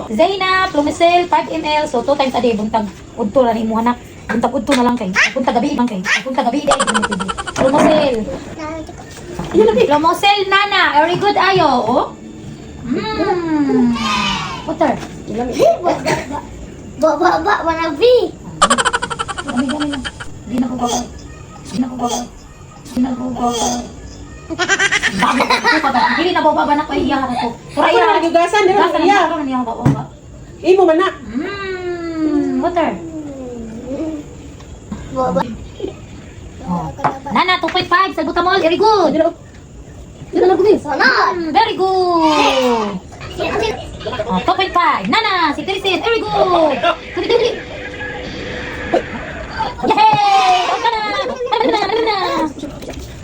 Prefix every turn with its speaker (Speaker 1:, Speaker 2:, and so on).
Speaker 1: Zainab, Lumicel, 5 ml. So, 2 times a day. Buntag, udto na rin mo anak. Buntag, udto na lang kay. Buntag gabi lang kay. Buntag gabi day. Lumicel. Lumicel, Nana. Very good, ayo. Oh? Water.
Speaker 2: Ba, manabi.
Speaker 1: Dami lang. Hindi na ko gawin. Hindi na bababa na ko iyahan ko.
Speaker 3: Ako na nagigasan, di ba?
Speaker 1: Gasan
Speaker 3: Iya.
Speaker 1: na niya bababa.
Speaker 3: Imo man na.
Speaker 1: Water.
Speaker 2: Ba.
Speaker 1: Oh. Nana, 2.5 sa Butamol. Very good.
Speaker 3: Dito na kumis.
Speaker 2: Sana.
Speaker 1: Very good. Oh, 2.5. Nana, si Teresin. Very good. Dali. Yay! Huwag ka na.